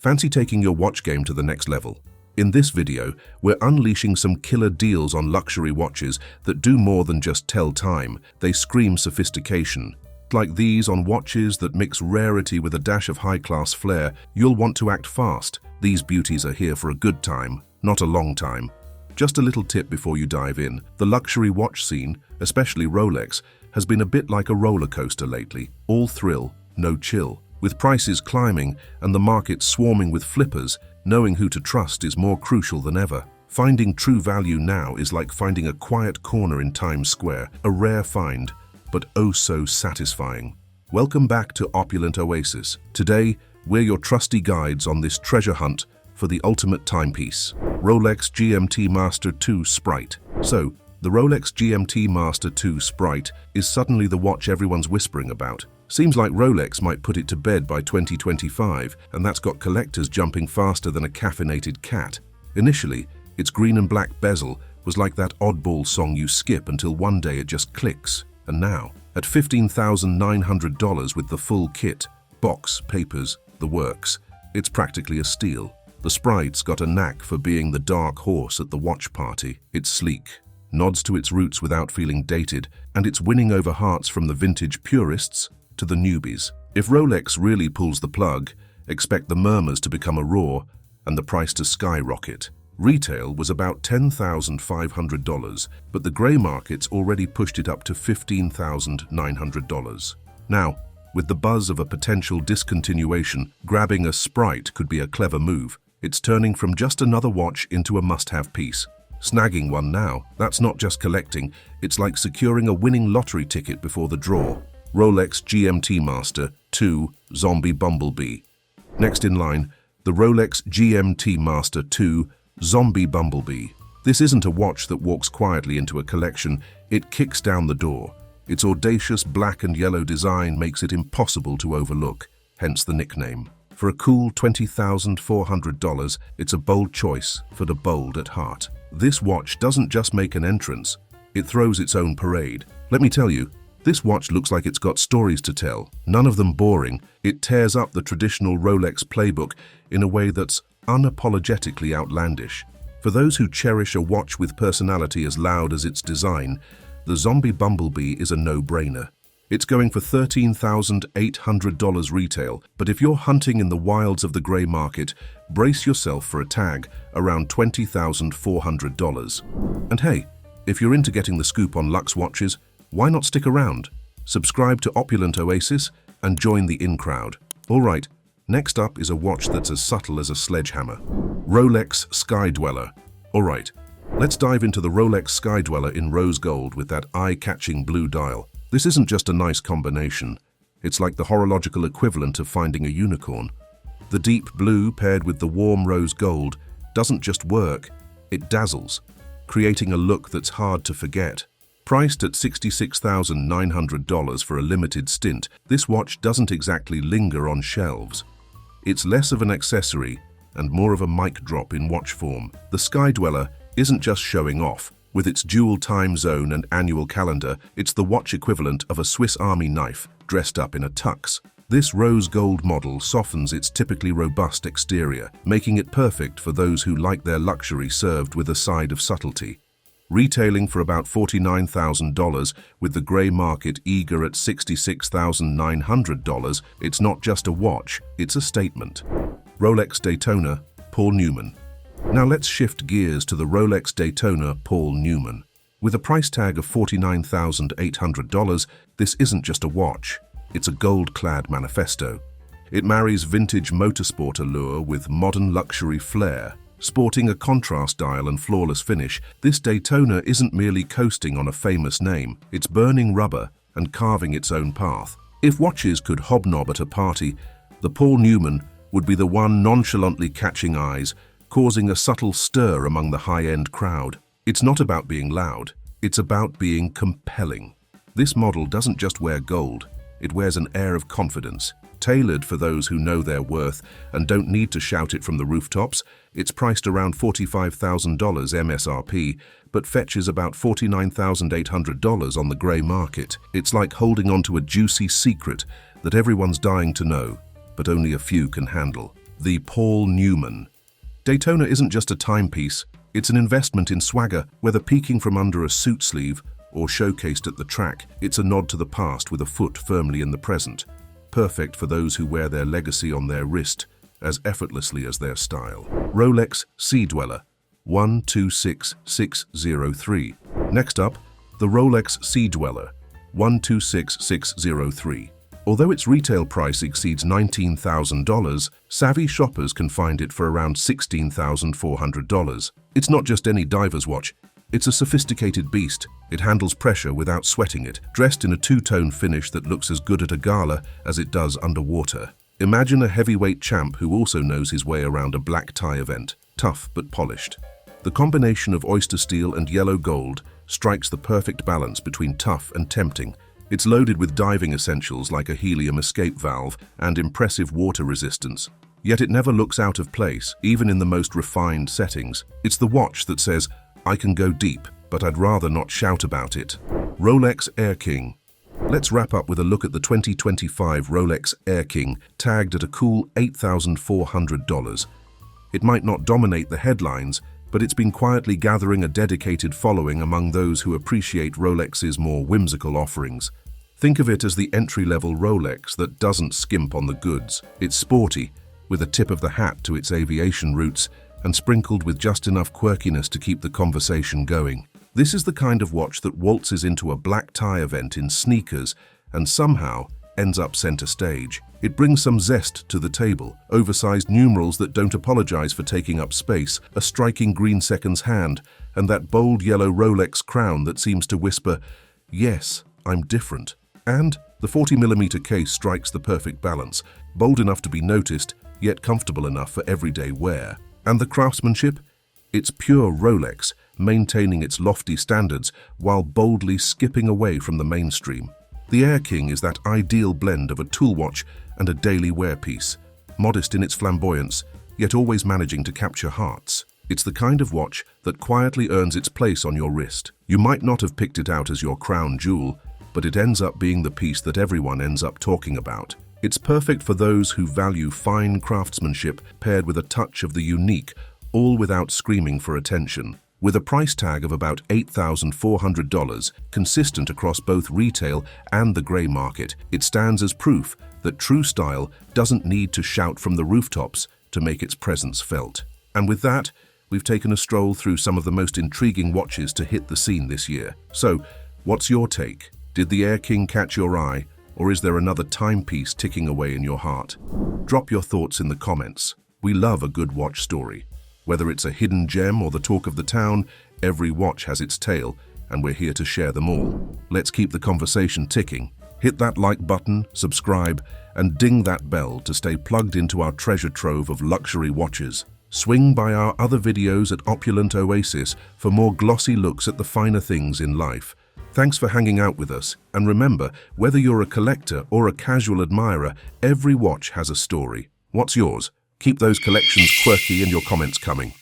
Fancy taking your watch game to the next level? In this video, we're unleashing some killer deals on luxury watches that do more than just tell time, they scream sophistication. Like these on watches that mix rarity with a dash of high-class flair, you'll want to act fast. These beauties are here for a good time, not a long time. Just a little tip before you dive in. The luxury watch scene, especially Rolex, has been a bit like a roller coaster lately. All thrill, no chill. With prices climbing and the market swarming with flippers, knowing who to trust is more crucial than ever. Finding true value now is like finding a quiet corner in Times Square, a rare find, but oh so satisfying. Welcome back to Opulent Oasis. Today, we're your trusty guides on this treasure hunt for the ultimate timepiece, Rolex GMT-Master II Sprite. So, the Rolex GMT-Master II Sprite is suddenly the watch everyone's whispering about. Seems like Rolex might put it to bed by 2025, and that's got collectors jumping faster than a caffeinated cat. Initially, its green and black bezel was like that oddball song you skip until one day it just clicks. And now, at $15,900 with the full kit, box, papers, the works, it's practically a steal. The Sprite's got a knack for being the dark horse at the watch party. It's sleek, nods to its roots without feeling dated, and it's winning over hearts from the vintage purists to the newbies. If Rolex really pulls the plug, expect the murmurs to become a roar and the price to skyrocket. Retail was about $10,500, but the grey market's already pushed it up to $15,900. Now, with the buzz of a potential discontinuation, grabbing a Sprite could be a clever move. It's turning from just another watch into a must-have piece. Snagging one now, that's not just collecting, it's like securing a winning lottery ticket before the draw. Rolex GMT-Master II Zombie Bumblebee. Next in line, the Rolex GMT-Master II Zombie Bumblebee. This isn't a watch that walks quietly into a collection, it kicks down the door. Its audacious black and yellow design makes it impossible to overlook, hence the nickname. For a cool $20,400, it's a bold choice for the bold at heart. This watch doesn't just make an entrance, it throws its own parade. Let me tell you, this watch looks like it's got stories to tell, none of them boring. It tears up the traditional Rolex playbook in a way that's unapologetically outlandish. For those who cherish a watch with personality as loud as its design, the Zombie Bumblebee is a no-brainer. It's going for $13,800 retail, but if you're hunting in the wilds of the grey market, brace yourself for a tag around $20,400. And hey, if you're into getting the scoop on luxe watches, why not stick around? Subscribe to Opulent Oasis and join the in-crowd. Alright, next up is a watch that's as subtle as a sledgehammer. Rolex Sky-Dweller. Alright, let's dive into the Rolex Sky-Dweller in rose gold with that eye-catching blue dial. This isn't just a nice combination. It's like the horological equivalent of finding a unicorn. The deep blue paired with the warm rose gold doesn't just work, it dazzles, creating a look that's hard to forget. Priced at $66,900 for a limited stint, this watch doesn't exactly linger on shelves. It's less of an accessory and more of a mic drop in watch form. The Sky-Dweller isn't just showing off. With its dual time zone and annual calendar, it's the watch equivalent of a Swiss Army knife dressed up in a tux. This rose gold model softens its typically robust exterior, making it perfect for those who like their luxury served with a side of subtlety. Retailing for about $49,000, with the grey market eager at $66,900, it's not just a watch, it's a statement. Rolex Daytona, Paul Newman. Now let's shift gears to the Rolex Daytona Paul Newman. With a price tag of $49,800, this isn't just a watch, it's a gold-clad manifesto. It marries vintage motorsport allure with modern luxury flair. Sporting a contrast dial and flawless finish, this Daytona isn't merely coasting on a famous name, it's burning rubber and carving its own path. If watches could hobnob at a party, the Paul Newman would be the one nonchalantly catching eyes, causing a subtle stir among the high-end crowd. It's not about being loud, it's about being compelling. This model doesn't just wear gold, it wears an air of confidence. Tailored for those who know their worth and don't need to shout it from the rooftops, it's priced around $45,000 MSRP, but fetches about $49,800 on the grey market. It's like holding onto a juicy secret that everyone's dying to know, but only a few can handle. The Paul Newman. Daytona isn't just a timepiece, it's an investment in swagger. Whether peeking from under a suit sleeve or showcased at the track, it's a nod to the past with a foot firmly in the present. Perfect for those who wear their legacy on their wrist as effortlessly as their style. Rolex Sea-Dweller 126603. Next up, the Rolex Sea-Dweller 126603. Although its retail price exceeds $19,000, savvy shoppers can find it for around $16,400. It's not just any diver's watch, it's a sophisticated beast. It handles pressure without sweating it, dressed in a two-tone finish that looks as good at a gala as it does underwater. Imagine a heavyweight champ who also knows his way around a black tie event, tough but polished. The combination of oyster steel and yellow gold strikes the perfect balance between tough and tempting. It's loaded with diving essentials like a helium escape valve and impressive water resistance. Yet it never looks out of place, even in the most refined settings. It's the watch that says, "I can go deep, but I'd rather not shout about it." Rolex Air King. Let's wrap up with a look at the 2025 Rolex Air King, tagged at a cool $8,400. It might not dominate the headlines, but it's been quietly gathering a dedicated following among those who appreciate Rolex's more whimsical offerings. Think of it as the entry-level Rolex that doesn't skimp on the goods. It's sporty, with a tip of the hat to its aviation roots, and sprinkled with just enough quirkiness to keep the conversation going. This is the kind of watch that waltzes into a black tie event in sneakers and somehow ends up center stage. It brings some zest to the table, oversized numerals that don't apologize for taking up space, a striking green seconds hand, and that bold yellow Rolex crown that seems to whisper, "Yes, I'm different." And the 40mm case strikes the perfect balance, bold enough to be noticed, yet comfortable enough for everyday wear. And the craftsmanship? It's pure Rolex, maintaining its lofty standards while boldly skipping away from the mainstream. The Air King is that ideal blend of a tool watch and a daily wear piece, modest in its flamboyance, yet always managing to capture hearts. It's the kind of watch that quietly earns its place on your wrist. You might not have picked it out as your crown jewel, but it ends up being the piece that everyone ends up talking about. It's perfect for those who value fine craftsmanship paired with a touch of the unique, all without screaming for attention. With a price tag of about $8,400, consistent across both retail and the grey market, it stands as proof that true style doesn't need to shout from the rooftops to make its presence felt. And with that, we've taken a stroll through some of the most intriguing watches to hit the scene this year. So, what's your take? Did the Air King catch your eye, or is there another timepiece ticking away in your heart? Drop your thoughts in the comments. We love a good watch story. Whether it's a hidden gem or the talk of the town, every watch has its tale, and we're here to share them all. Let's keep the conversation ticking. Hit that like button, subscribe, and ding that bell to stay plugged into our treasure trove of luxury watches. Swing by our other videos at Opulent Oasis for more glossy looks at the finer things in life. Thanks for hanging out with us, and remember, whether you're a collector or a casual admirer, every watch has a story. What's yours? Keep those collections quirky and your comments coming.